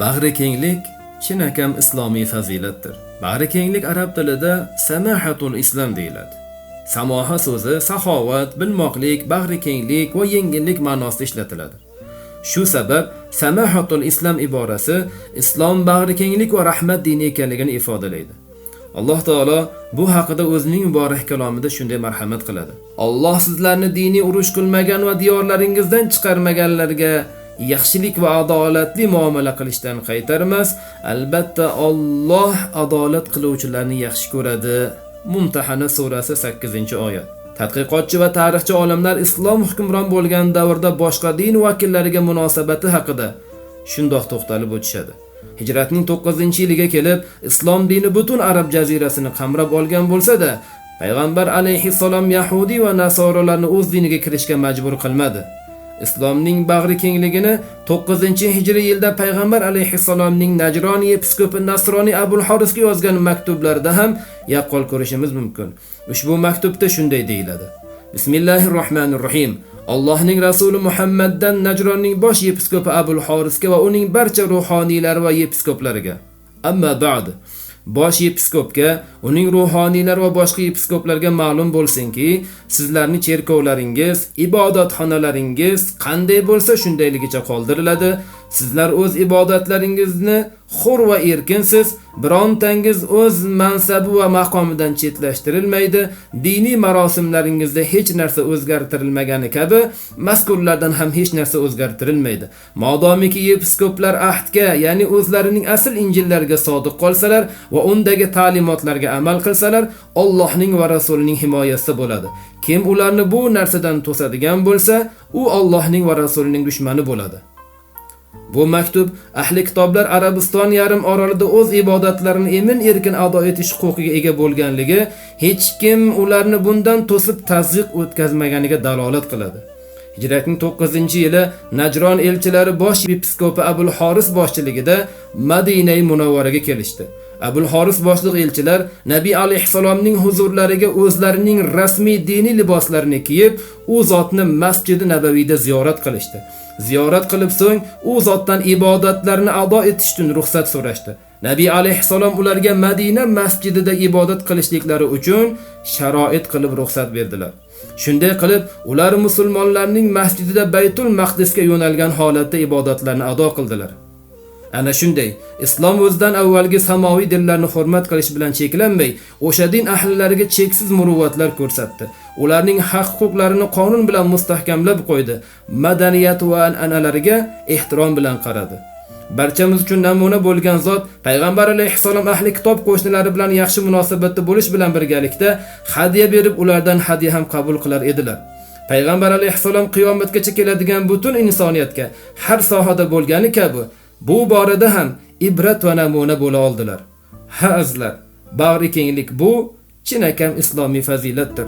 Bag'rikenglik chinakam islomiy fazilatdir. Bag'rikenglik arab tilida samahatul islam deyiladi. Samoha so'zi saxovat, bilmoqlik, bag'rikenglik va yengillik ma'nosida ishlatiladi. Shu sabab samahatul islam iborasi islom bag'rikenglik va rahmat dini ekanligini ifodalaydi. Alloh taolo bu haqida o'zining muborak kalomida shunday marhamat qiladi. Alloh sizlarni diniy urush qilmagan va diyorlaringizdan chiqarmaganlarga yaxshilik va adolatli muomala qilishdan qaytarmas. Albatta Alloh adolat qiluvchilarni yaxshi ko'radi. Mumtahana surasi 8-oyat. Tadqiqotchi va tarixchi olimlar islom hukmron bo'lgan davrda boshqa din vakillariga munosabati haqida shundoq to'xtalib o'tishadi. Hijratning 9-yiliga kelib, islom dini butun arab jazirasini qamrab olgan bo'lsa-da, payg'ambar alayhissalom yahudi va nasoralarni o'z diniga kirishga majbur qilmadi. Islomning bag'rikengligini 9-hijriy yilda payg'ambar alayhissalomning Najroniy episkopi Nasroniy Abul Horisga yozgan maktublarida ham yaqqol ko'rishimiz mumkin. Ushbu maktubda shunday deyiladi: Bismillahirrohmanirrohim. Allohning rasuli Muhammaddan Najronning bosh episkopi Abul Horisga va uning barcha ruhoniylari va episkoplariga. Amma ba'd. Bosh episkopga, uning ruhoniylari va boshqa episkoplarga ma'lum bo'lsinki, sizlarning cherkovlaringiz, ibodatxonalaringiz qanday bo'lsa shundayligicha qoldiriladi. Sizlar o'z ibodatlaringizni xur va erkinsiz, birontangiz o'z mansabi va maqomidan chetlashtirilmaydi. Diniy marosimlaringizda hech narsa o'zgartirilmagani kabi, mazkurlardan ham hech narsa o'zgartirilmaydi. Modomiki episkoplar ahdga, ya'ni o'zlarining asl injillariga sodiq qolsalar va undagi ta'limotlarga amal qilsalar, Allohning va rasulining himoyasida bo'ladi. Kim ularni bu narsadan to'sadigan bo'lsa, u Allohning va rasulining dushmani bo'ladi. Bu maktub ahli kitoblar Arabiston yarim orolida o'z ibodatlarini emin-erkin ado etish huquqiga ega bo'lganligi, hech kim ularni bundan to'sib tazyiq o'tkazmaganiga dalolat qiladi. Hijratning 9-yili Najron elchilari bosh episkopi Abul Horis boshchiligida Madinai Munawvaraga kelishdi. Abul Horis boshliq elchilar Nabiy alayhissalomning huzurlariga o'zlarining rasmiy diniy liboslarini kiyib, u zotni Masjid-i Nabaviyda ziyorat qilishdi. Ziyorat qilib so'ng u zotdan ibodatlarini ado etish uchun ruxsat so'rashdi. Nabiy alayhissalom ularga Madina masjidida ibodat qilishliklari uchun sharoit qilib ruxsat berdilar. Shunday qilib, ular musulmonlarning masjidida Baytul Maqdisga yo'nalgan holatda ibodatlarni ado qildilar. Ana shunday, islom o'zidan avvalgi samoviy dinlarni hurmat qilish bilan cheklanmay, o'sha din ahlilariga cheksiz muruvvatlar ko'rsatdi. Ularning haq-huquqlarini qonun bilan mustahkamlab qo'ydi. Madaniyat va an'analariga ehtirom bilan qaradi. Barchamiz uchun namuna bo'lgan zot payg'ambar alayhissalom ahli kitob qo'shnilari bilan yaxshi munosabatda bo'lish bilan birgalikda hadiya berib, ulardan hadiya ham qabul qilar edilar. Payg'ambar alayhissalom qiyomatgacha keladigan butun insoniyatga har sohada bo'lgani kabi bu borada ham ibrat va namuna bo'la oldilar. Ha azizlar, bag'rikenglik bu chinakam islomiy fazilatdir.